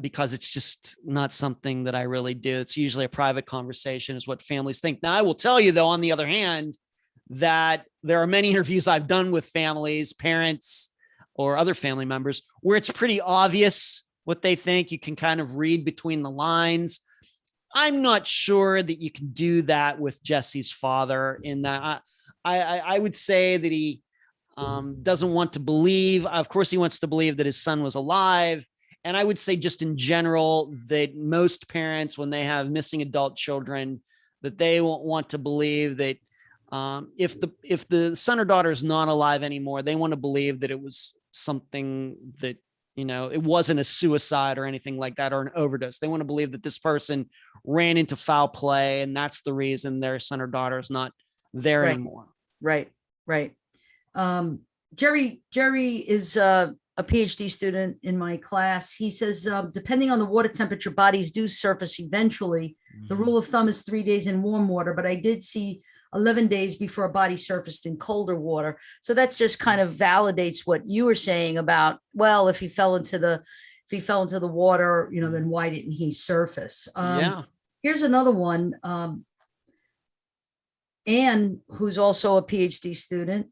because it's just not something that I really do. It's usually a private conversation is what families think. Now, I will tell you though, on the other hand, that there are many interviews I've done with families, parents, or other family members where it's pretty obvious what they think. You can kind of read between the lines. I'm not sure that you can do that with Jesse's father in that I would say that he doesn't want to believe. Of course, he wants to believe that his son was alive And I would say just in general that most parents, when they have missing adult children, that they won't want to believe that if the son or daughter is not alive anymore, they want to believe that it was something that, it wasn't a suicide or anything like that, or an overdose. They want to believe that this person ran into foul play, and that's the reason their son or daughter is not there anymore. Right. Jerry is a PhD student in my class. He says, depending on the water temperature, bodies do surface eventually. The rule of thumb is 3 days in warm water, but I did see 11 days before a body surfaced in colder water. So that's just kind of validates what you were saying about, well, if he fell into the water, then why didn't he surface? Here's another one. Anne, who's also a PhD student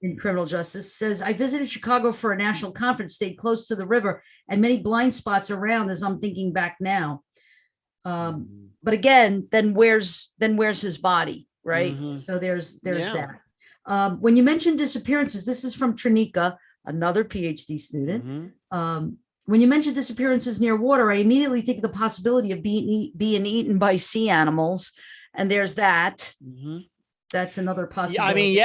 in criminal justice, says, I visited Chicago for a national conference, stayed close to the river, and many blind spots around as I'm thinking back now. But again, then where's his body, right? So there's that. When you mentioned disappearances, this is from Trinika, another PhD student. When you mention disappearances near water, I immediately think of the possibility of being eaten by sea animals. And there's that. That's another possibility.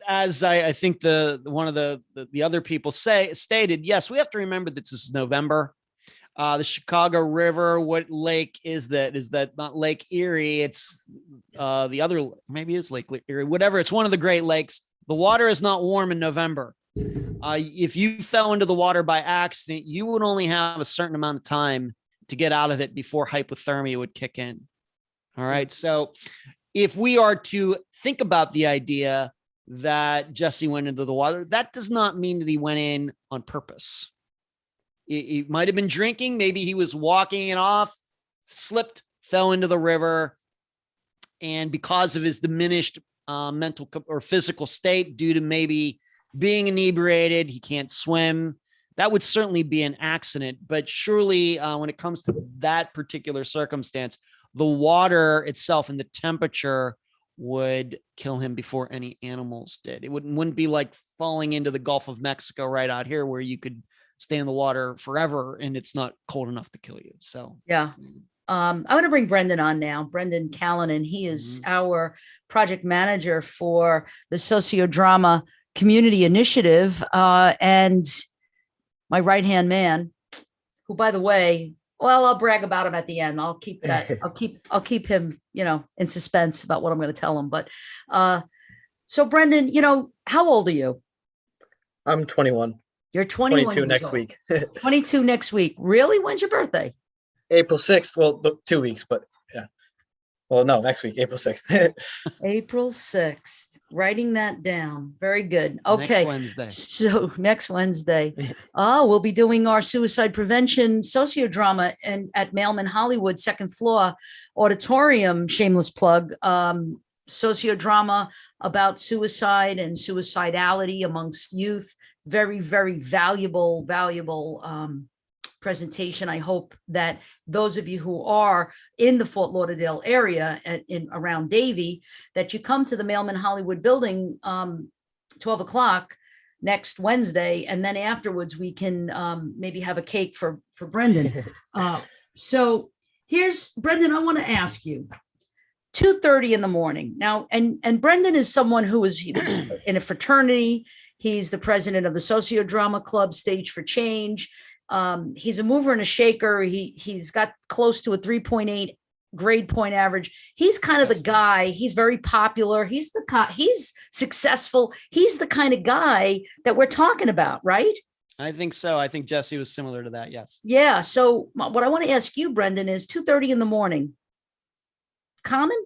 As I think one of the other people stated, yes, we have to remember that this is November. The Chicago River, what lake is that? Is that not Lake Erie? It's the other, maybe it's Lake Erie, whatever. It's one of the Great Lakes. The water is not warm in November. If you fell into the water by accident, you would only have a certain amount of time to get out of it before hypothermia would kick in. All right. So if we are to think about the idea that Jesse went into the water, that does not mean that he went in on purpose. He might have been drinking. Maybe he was walking it off, slipped, fell into the river. And because of his diminished mental or physical state, due to maybe being inebriated, he can't swim. That would certainly be an accident. But surely when it comes to that particular circumstance, the water itself and the temperature would kill him before any animals did. It wouldn't be like falling into the Gulf of Mexico right out here where you could stay in the water forever and it's not cold enough to kill you. So, yeah. I want to bring Brendan on now. Brendan Callanan. He is our project manager for the Sociodrama Community Initiative. And my right-hand man, who, by the way, well, I'll brag about him at the end. I'll keep that. I'll keep him, in suspense about what I'm going to tell him. But so Brendan, how old are you? I'm 21. You're 21. 22 next week. 22 next week. Really? When's your birthday? April 6th. Well, 2 weeks, but yeah. Well, no, next week, April 6th. April 6th. Writing that down. Very good. Okay. Next Wednesday. So next Wednesday. We'll be doing our suicide prevention sociodrama and at Mailman Hollywood, second floor auditorium, shameless plug. Sociodrama about suicide and suicidality amongst youth. Very, very valuable presentation. I hope that those of you who are in the Fort Lauderdale area around Davie, that you come to the Mailman Hollywood building 12 o'clock next Wednesday, and then afterwards we can maybe have a cake for Brendan. So here's Brendan. I want to ask you. 2:30 in the morning now, and Brendan is someone who is in a fraternity. He's the president of the Sociodrama Club, Stage for Change. He's a mover and a shaker. He's got close to a 3.8 grade point average. He's kind of the guy. He's very popular. He's successful. He's the kind of guy that we're talking about, right? I think so. I think Jesse was similar to that. Yes. Yeah. So what I want to ask you, Brendan, is 2:30 in the morning. Common?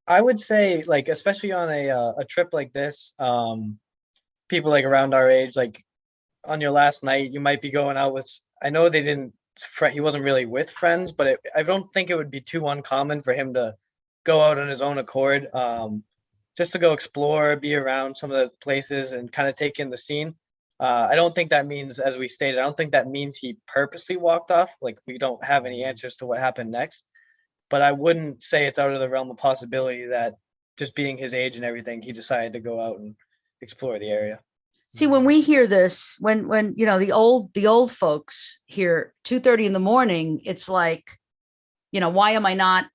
I would say, like, especially on a trip like this, people like around our age, like on your last night, you might be going out with, I know he wasn't really with friends, but I don't think it would be too uncommon for him to go out on his own accord, just to go explore, be around some of the places and kind of take in the scene. I don't think that means, as we stated, I don't think that means he purposely walked off. Like, we don't have any answers to what happened next. But I wouldn't say it's out of the realm of possibility that just being his age and everything, he decided to go out and explore the area. See, when we hear this, when you know the old folks hear 2:30 in the morning, it's like, why am I not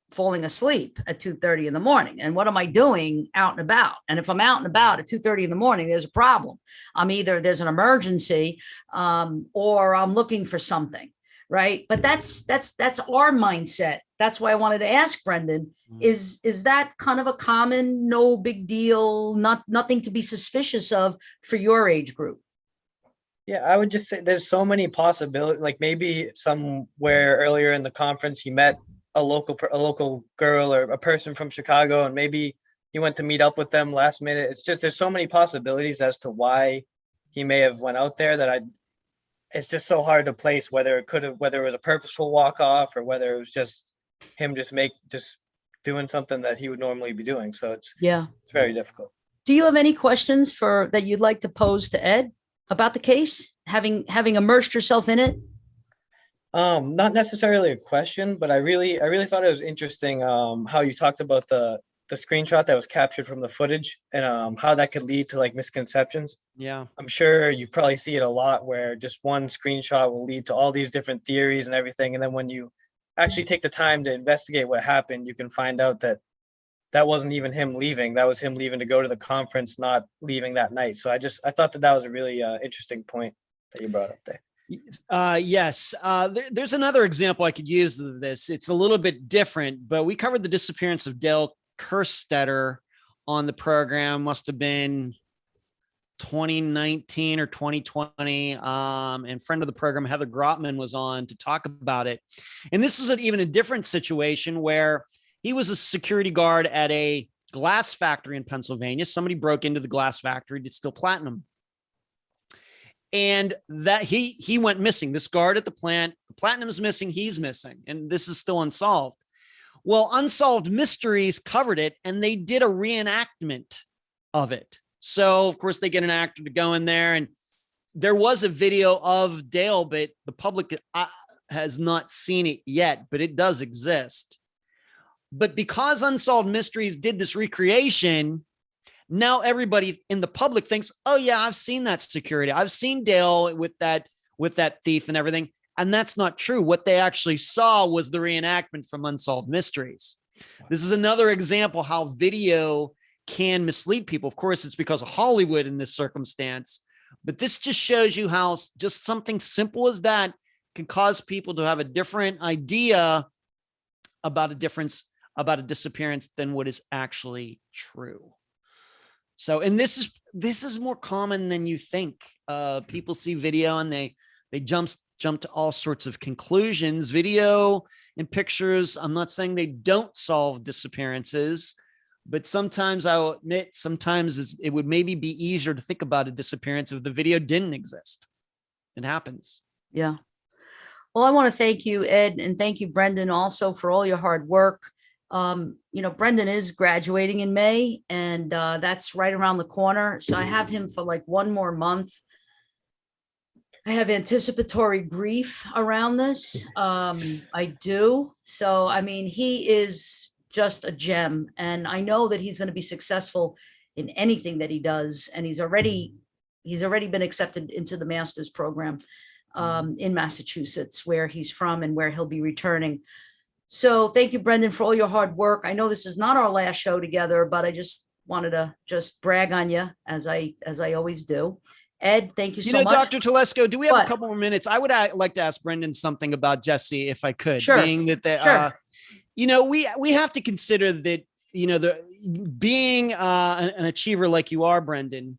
falling asleep at 2:30 in the morning? And what am I doing out and about? And if I'm out and about at 2:30 in the morning, there's a problem. There's an emergency, or I'm looking for something, right? But that's our mindset. That's why I wanted to ask Brendan, is that kind of a common, no big deal, nothing to be suspicious of for your age group? Yeah, I would just say there's so many possibilities. Like maybe somewhere earlier in the conference, he met a local girl or a person from Chicago, and maybe he went to meet up with them last minute. It's just there's so many possibilities as to why he may have went out there that it's just so hard to place whether it was a purposeful walk off or whether it was just him just doing something that he would normally be doing. So it's very difficult. Do you have any questions that you'd like to pose to Ed about the case, having immersed yourself in it? Not necessarily a question, but I really thought it was interesting how you talked about the screenshot that was captured from the footage and how that could lead to like misconceptions. Yeah. I'm sure you probably see it a lot where just one screenshot will lead to all these different theories and everything. And then when you actually take the time to investigate what happened, you can find out that wasn't even him leaving. That was him leaving to go to the conference, not leaving that night. So I thought that was a really interesting point that you brought up there. Yes. There's another example I could use of this. It's a little bit different, but we covered the disappearance of Dale Kerstetter on the program. Must have been 2019 or 2020. And friend of the program, Heather Grotman, was on to talk about it. And this is even a different situation where he was a security guard at a glass factory in Pennsylvania. Somebody broke into the glass factory to steal platinum. And that he went missing. This guard at the plant, the platinum is missing, he's missing. And this is still unsolved. Well, Unsolved Mysteries covered it, and they did a reenactment of it. So, of course, they get an actor to go in there, and there was a video of Dale, but the public has not seen it yet, but it does exist. But because Unsolved Mysteries did this recreation, now everybody in the public thinks, oh yeah, I've seen that security. I've seen Dale with that thief and everything. And that's not true. What they actually saw was the reenactment from Unsolved Mysteries. This is another example how video can mislead people. Of course, it's because of Hollywood in this circumstance, but this just shows you how just something simple as that can cause people to have a different idea about a disappearance than what is actually true. So, and this is more common than you think. People see video and they jump to all sorts of conclusions. Video and pictures, I'm not saying they don't solve disappearances, but sometimes I'll admit, sometimes it would maybe be easier to think about a disappearance if the video didn't exist. It happens. Yeah. Well, I want to thank you, Ed, and thank you, Brendan, also for all your hard work. Brendan is graduating in May, and that's right around the corner. So I have him for like one more month. I have anticipatory grief around this. I do. So, he is just a gem, and I know that he's going to be successful in anything that he does. And he's already been accepted into the master's program in Massachusetts, where he's from and where he'll be returning. So thank you, Brendan, for all your hard work. I know this is not our last show together, but I just wanted to brag on you as I always do. Ed, thank you so much. Dr. Telesco, do we have a couple more minutes? I would like to ask Brendan something about Jesse, if I could. Sure. Being that we have to consider that, being an achiever like you are, Brendan,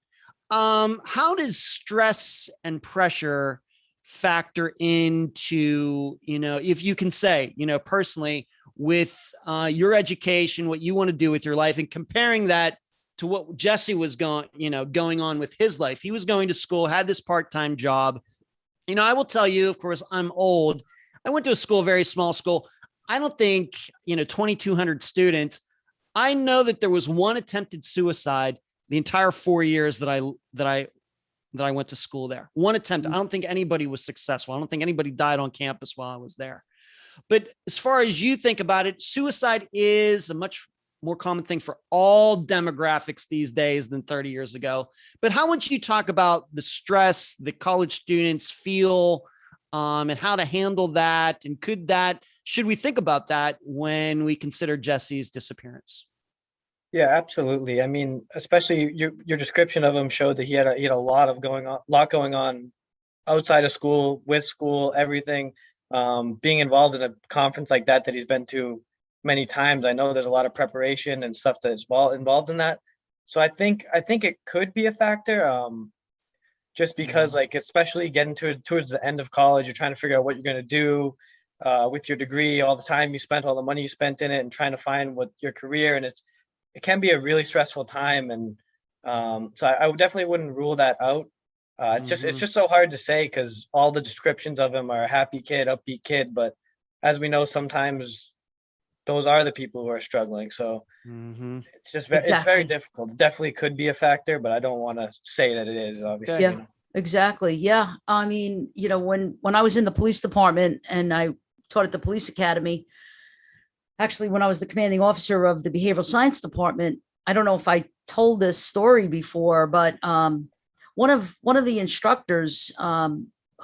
how does stress and pressure factor into, if you can say, personally with your education, what you want to do with your life, and comparing that to what Jesse was going on with his life. He was going to school, had this part-time job. I will tell you, of course, I'm old. I went to a very small school. I don't think, 2,200 students. I know that there was one attempted suicide the entire 4 years that I went to school there. One attempt. I don't think anybody was successful. I don't think anybody died on campus while I was there. But as far as you think about it, suicide is a much more common thing for all demographics these days than 30 years ago. But how would you talk about the stress that college students feel, and how to handle that? And should we think about that when we consider Jesse's disappearance? Yeah, absolutely. I mean, especially your description of him showed that he had a lot going on outside of school, with school, everything. Being involved in a conference like that he's been to many times, I know there's a lot of preparation and stuff that's involved in that. So I think it could be a factor. Just because, like, especially getting towards the end of college, you're trying to figure out what you're going to do with your degree, all the time you spent, all the money you spent in it, and trying to find what your career. And it can be a really stressful time. And so I definitely wouldn't rule that out. It's just so hard to say because all the descriptions of him are a happy kid, upbeat kid. But as we know, sometimes those are the people who are struggling. So it's just it's very difficult. It definitely could be a factor, but I don't want to say that it is, obviously. Yeah, you know? exactly. Yeah. I mean, when I was in the police department and I taught at the police academy, actually, when I was the commanding officer of the behavioral science department, I don't know if I told this story before, but one of the instructors,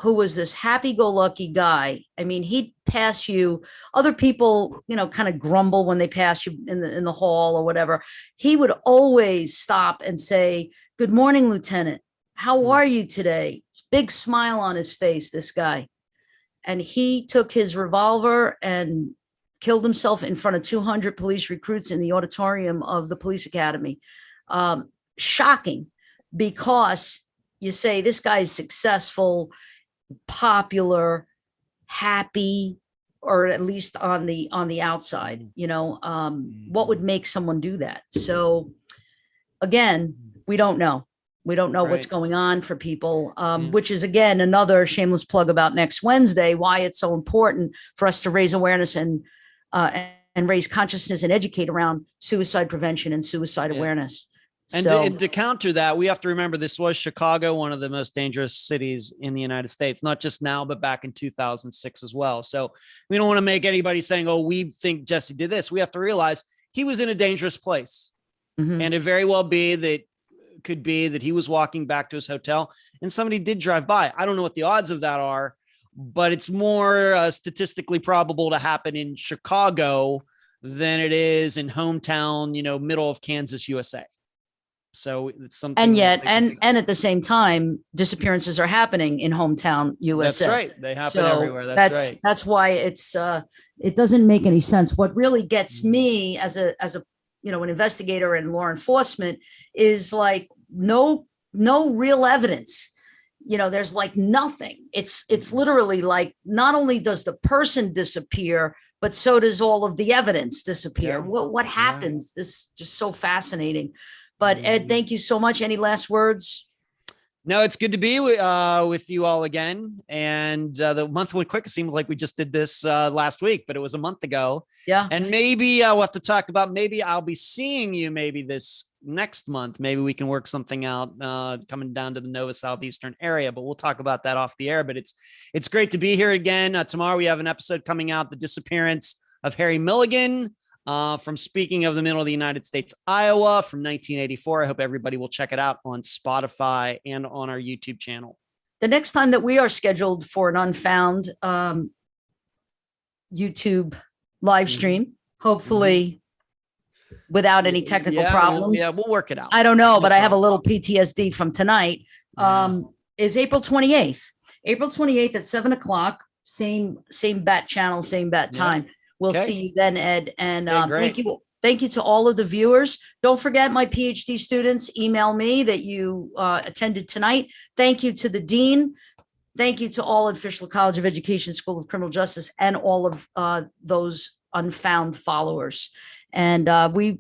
who was this happy-go-lucky guy. I mean, he'd pass you. Other people, kind of grumble when they pass you in the hall or whatever. He would always stop and say, "Good morning, Lieutenant. How are you today?" Big smile on his face, this guy. And he took his revolver and killed himself in front of 200 police recruits in the auditorium of the police academy. Shocking, because you say this guy is successful, popular, happy, or at least on the outside. What would make someone do that? So again, we don't know. We don't know what's going on for people, which is, again, another shameless plug about next Wednesday, why it's so important for us to raise awareness and raise consciousness and educate around suicide prevention and suicide awareness. And to counter that, we have to remember this was Chicago, one of the most dangerous cities in the United States, not just now, but back in 2006 as well. So we don't want to make anybody saying, "Oh, we think Jesse did this." We have to realize he was in a dangerous place. And it very well could be that he was walking back to his hotel and somebody did drive by. I don't know what the odds of that are, but it's more statistically probable to happen in Chicago than it is in hometown, middle of Kansas, USA. So it's something. And yet, and at the same time, disappearances are happening in hometown USA. That's right. They happen everywhere. That's right. That's why it doesn't make any sense. What really gets me as an investigator in law enforcement is like no real evidence. There's like nothing. It's literally like, not only does the person disappear, but so does all of the evidence disappear. Yeah. What happens? This is just so fascinating. But Ed, thank you so much. Any last words? No, it's good to be with you all again. And the month went quick. It seems like we just did this last week, but it was a month ago. Yeah. And maybe we'll have to talk about, maybe I'll be seeing you maybe this next month. Maybe we can work something out coming down to the Nova Southeastern area, but we'll talk about that off the air. But it's great to be here again. Tomorrow we have an episode coming out, the disappearance of Harry Milligan. From Speaking of the Middle of the United States, Iowa from 1984. I hope everybody will check it out on Spotify and on our YouTube channel. The next time that we are scheduled for an Unfound YouTube live stream, hopefully without any technical problems. We'll work it out. I don't know, but I have a little PTSD from tonight. Is April 28th. April 28th at 7:00, same bat channel, same bat time. We'll see you then, Ed. And thank you to all of the viewers. Don't forget, my PhD students, email me that you attended tonight. Thank you to the dean. Thank you to all at Fischler College of Education, School of Criminal Justice, and all of those Unfound followers. And we